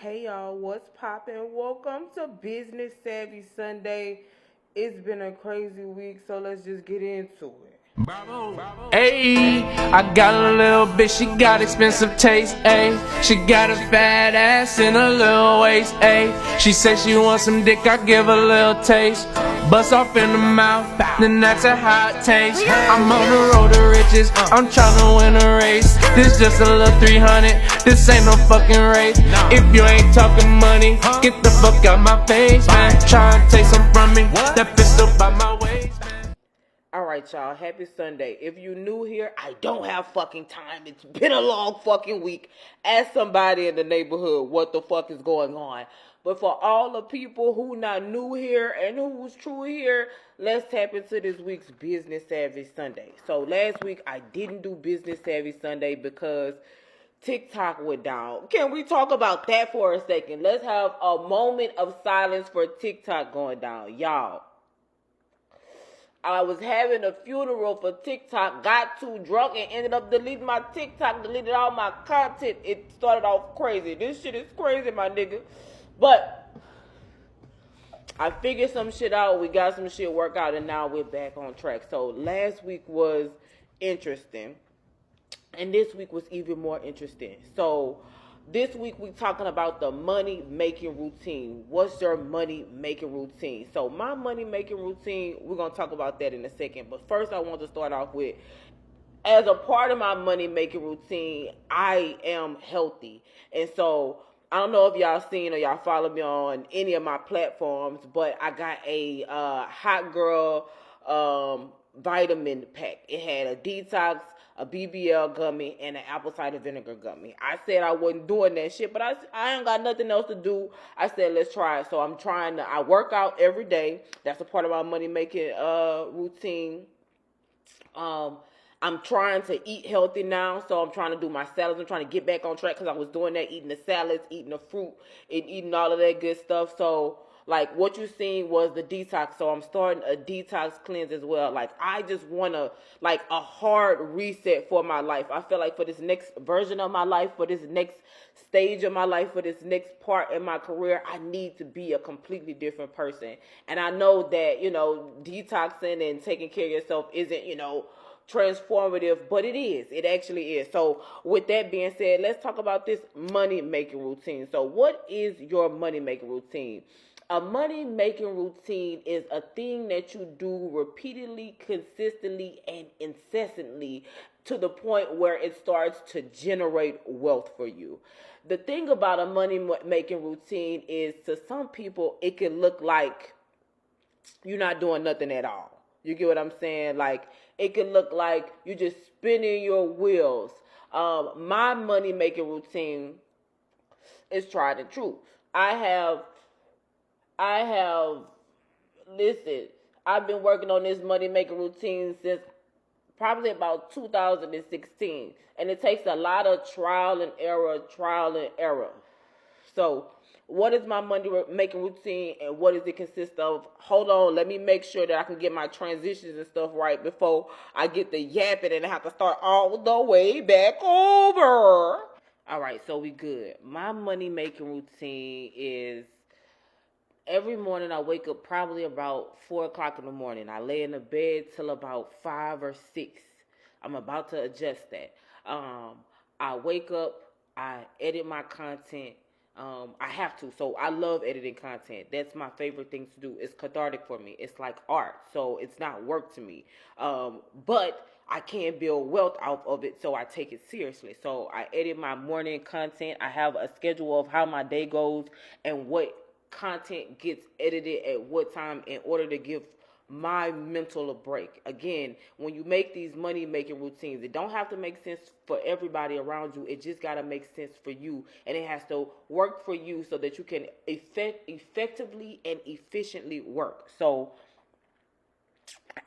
Hey y'all, what's poppin'? Welcome to Business Savvy Sunday. It's been a crazy week, so let's just get into it. Ayy, I got a little bitch, she got expensive taste, ayy. She got a fat ass and a little waist, ayy. She said she wants some dick, I give her a little taste. Bust off in the mouth, then that's a hot taste. I'm on the road to riches, I'm tryna win a race. This just a little 300, this ain't no fucking race. If you ain't talking money, get the fuck out my face, man. Tryna take some from me, that pistol by my waist, man. All right, y'all. Happy Sunday. If you new here, I don't have fucking time. It's been a long fucking week. Ask somebody in the neighborhood what the fuck is going on. But for all the people who not new here and who's true here, let's tap into this week's Business Savvy Sunday. So last week I didn't do Business Savvy Sunday because TikTok went down. Can we talk about that for a second? Let's have a moment of silence for TikTok going down. Y'all, I was having a funeral for TikTok, got too drunk and ended up deleting my TikTok, deleted all my content. It started off crazy. This shit is crazy, my nigga. But I figured some shit out. We got some shit worked out, and now we're back on track. So last week was interesting, and this week was even more interesting. So this week we're talking about the money making routine. What's your money making routine? So my money making routine, we're gonna talk about that in a second. But first I want to start off with, as a part of my money making routine, I am healthy. And so I don't know if y'all seen or y'all follow me on any of my platforms, but I got a hot girl vitamin pack. It had a detox, a BBL gummy, and an apple cider vinegar gummy. I said I wasn't doing that shit, but I ain't got nothing else to do. I said let's try it. So I work out every day. That's a part of my money making routine. Um, I'm trying to eat healthy now, so I'm trying to do my salads. I'm trying to get back on track because I was doing that, eating the salads, eating the fruit, and eating all of that good stuff. So, like, what you seen was the detox. So I'm starting a detox cleanse as well. Like, I just want to, like, a hard reset for my life. I feel like for this next version of my life, for this next stage of my life, for this next part in my career, I need to be a completely different person. And I know that, detoxing and taking care of yourself isn't, transformative, but it is. It actually is. So with that being said, let's talk about this money making routine. So what is your money making routine? A money making routine is a thing that you do repeatedly, consistently, and incessantly to the point where it starts to generate wealth for you. The thing about a money making routine is, to some people, it can look like you're not doing nothing at all. You get what I'm saying? Like, it can look like you're just spinning your wheels. My money making routine is tried and true. I have, listen, I've been working on this money making routine since probably about 2016. And it takes a lot of trial and error, trial and error. So, what is my money making routine and what does it consist of? Hold on, let me make sure that I can get my transitions and stuff right before I get the yapping and I have to start all the way back over. All right, so we good. My money making routine is, every morning I wake up probably about 4 o'clock in the morning. I lay in the bed till about 5 or 6. I'm about to adjust that. I wake up, I edit my content. I have to. So I love editing content. That's my favorite thing to do. It's cathartic for me. It's like art. So it's not work to me. But I can build wealth out of it, so I take it seriously. So I edit my morning content. I have a schedule of how my day goes and what content gets edited at what time in order to give my mental a break. Again, when you make these money making routines, it don't have to make sense for everybody around you. It just got to make sense for you, and it has to work for you so that you can effectively and efficiently work. So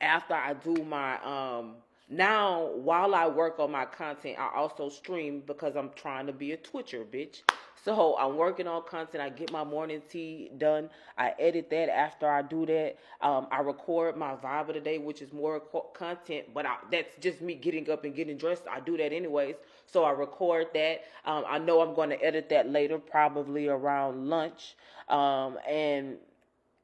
after I do my now, while I work on my content, I also stream because I'm trying to be a Twitcher, bitch. So I'm working on content. I get my morning tea done. I edit that. After I do that, I record my vibe of the day, which is more content. But that's just me getting up and getting dressed. I do that anyways. So I record that. I know I'm going to edit that later, probably around lunch. And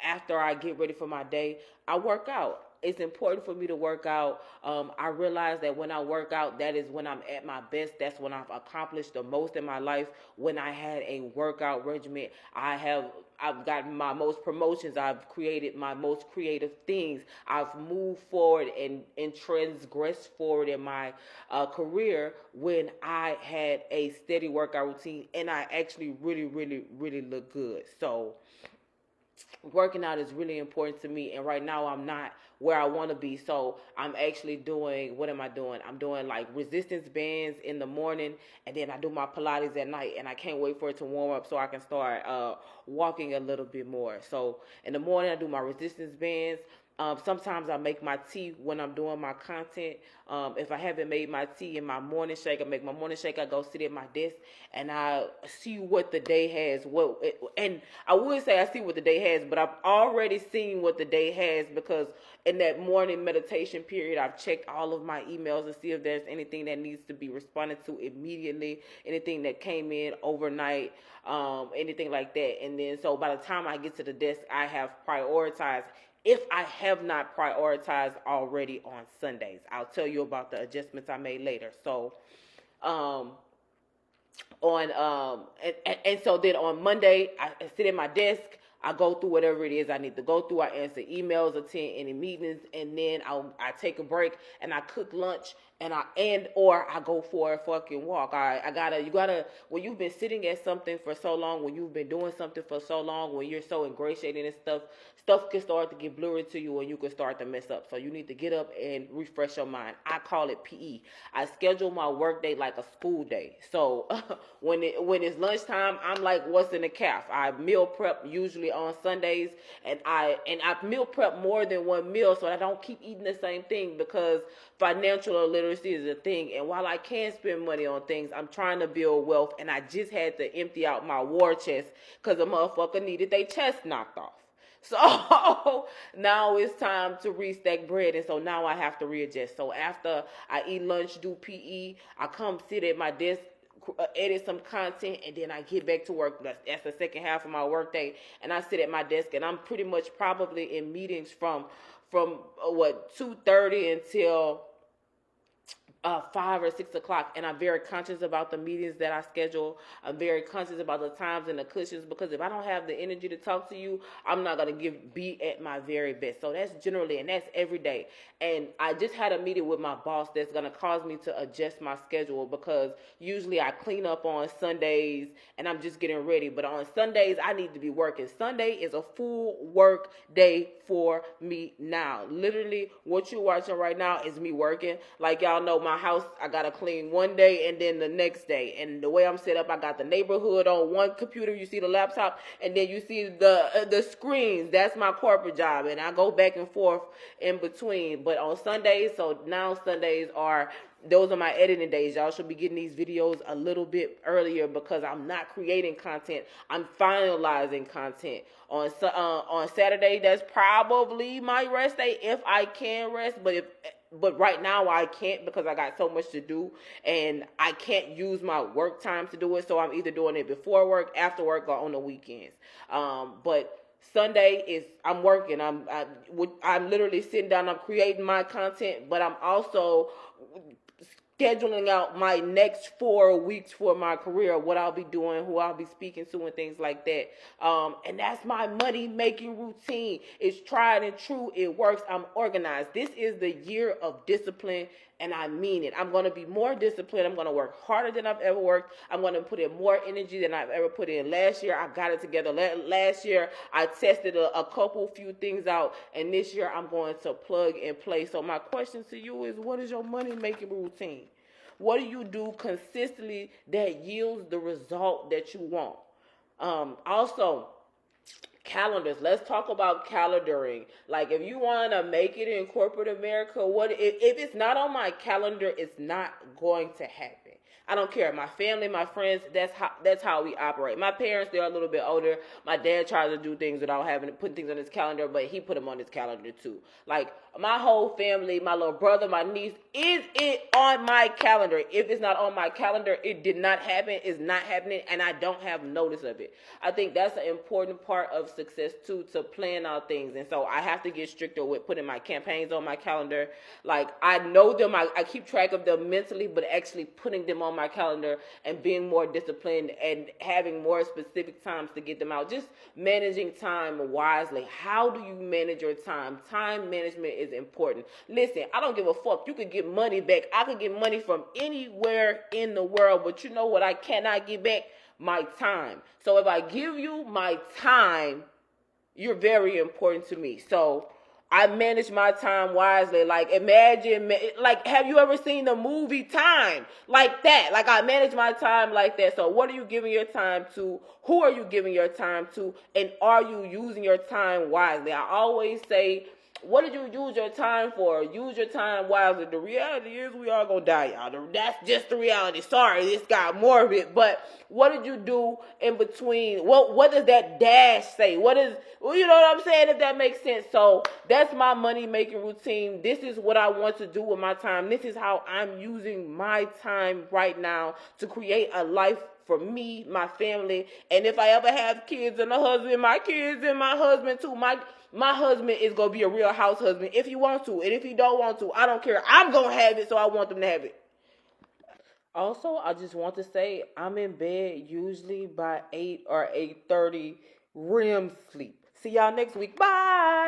after I get ready for my day, I work out. It's important for me to work out. I realize that when I work out, that is when I'm at my best. That's when I've accomplished the most in my life. When I had a workout regimen, I've gotten my most promotions. I've created my most creative things. I've moved forward and transgressed forward in my career when I had a steady workout routine and I actually really, really, really look good. So working out is really important to me, and right now I'm not where I want to be. So I'm actually doing, what am I doing? I'm doing like resistance bands in the morning, and then I do my Pilates at night, and I can't wait for it to warm up so I can start walking a little bit more. So in the morning I do my resistance bands. Sometimes I make my tea when I'm doing my content. If I haven't made my tea in my morning shake, I make my morning shake. I go sit at my desk and I see what the day has. And I would say I see what the day has, but I've already seen what the day has because in that morning meditation period, I've checked all of my emails to see if there's anything that needs to be responded to immediately, anything that came in overnight, anything like that. And then so by the time I get to the desk, I have prioritized. If I have not prioritized already on Sundays, I'll tell you about the adjustments I made later. So, and so then on Monday, I sit at my desk. I go through whatever it is I need to go through. I answer emails, attend any meetings, and then I take a break and I cook lunch or I go for a fucking walk. You gotta when you've been sitting at something for so long, when you've been doing something for so long, when you're so ingratiated in stuff can start to get blurry to you and you can start to mess up. So you need to get up and refresh your mind. I call it PE. I schedule my work day like a school day. So when it's lunchtime, I'm like, what's in the calf? I meal prep usually on Sundays, and I meal prep more than one meal so I don't keep eating the same thing because financial literacy is a thing. And while I can spend money on things, I'm trying to build wealth, and I just had to empty out my war chest because a motherfucker needed their chest knocked off. So now it's time to restack bread, and so now I have to readjust. So after I eat lunch, do PE, I come sit at my desk, edit some content, and then I get back to work. That's the second half of my work day, and I sit at my desk, and I'm pretty much probably in meetings from 2:30 until 5 or 6 o'clock, and I'm very conscious about the meetings that I schedule. I'm very conscious about the times and the cushions, because if I don't have the energy to talk to you, I'm not going to be at my very best. So that's generally, and that's every day. And I just had a meeting with my boss that's going to cause me to adjust my schedule, because usually I clean up on Sundays and I'm just getting ready. But on Sundays, I need to be working. Sunday is a full work day for me now. Literally, what you're watching right now is me working. Like y'all know, my house, I got to clean one day and then the next day. And the way I'm set up, I got the neighborhood on one computer. You see the laptop, and then you see the screens. That's my corporate job. And I go back and forth in between. But on Sundays, so now Sundays those are my editing days. Y'all should be getting these videos a little bit earlier because I'm not creating content. I'm finalizing content. On Saturday, that's probably my rest day if I can rest. But right now I can't because I got so much to do and I can't use my work time to do it. So I'm either doing it before work, after work, or on the weekends. But Sunday is I'm working. I'm literally sitting down. I'm creating my content, but I'm also scheduling out my next 4 weeks for my career, what I'll be doing, who I'll be speaking to, and things like that. And that's my money-making routine. It's tried and true. It works. I'm organized. This is the year of discipline, and I mean it. I'm going to be more disciplined. I'm going to work harder than I've ever worked. I'm going to put in more energy than I've ever put in. Last year, I got it together. Last year, I tested a few things out, and this year, I'm going to plug and play. So my question to you is, what is your money-making routine? What do you do consistently that yields the result that you want? Also, calendars. Let's talk about calendaring. Like, if you want to make it in corporate America, if it's not on my calendar, it's not going to happen. I don't care. My family, my friends, that's how we operate. My parents, they're a little bit older. My dad tries to do things without having to put things on his calendar, but he put them on his calendar too. Like my whole family, my little brother, my niece, is it on my calendar? If it's not on my calendar, it did not happen, it's not happening, and I don't have notice of it. I think that's an important part of success too, to plan out things. And so I have to get stricter with putting my campaigns on my calendar. Like I know them, I keep track of them mentally, but actually putting them on my calendar and being more disciplined and having more specific times to get them out. Just managing time wisely. How do you manage your time? Time management is important. Listen, I don't give a fuck. You could get money back. I could get money from anywhere in the world, but you know what I cannot get back? My time. So if I give you my time, you're very important to me. So I manage my time wisely. Like imagine, like have you ever seen the movie Time? Like that. Like I manage my time like that. So what are you giving your time to? Who are you giving your time to? And are you using your time wisely? I always say, what did you use your time for? Use your time wisely. The reality is we all gonna die, y'all. That's just the reality. Sorry, this got morbid, but what did you do in between? What does that dash say? What is, you know what I'm saying? If that makes sense. So that's my money making routine. This is what I want to do with my time. This is how I'm using my time right now to create a life for me, my family, and if I ever have kids and a husband, my kids and my husband too. My husband is going to be a real house husband if he wants to. And if he don't want to, I don't care. I'm going to have it, so I want them to have it. Also, I just want to say I'm in bed usually by 8 or 8:30 REM sleep. See y'all next week. Bye.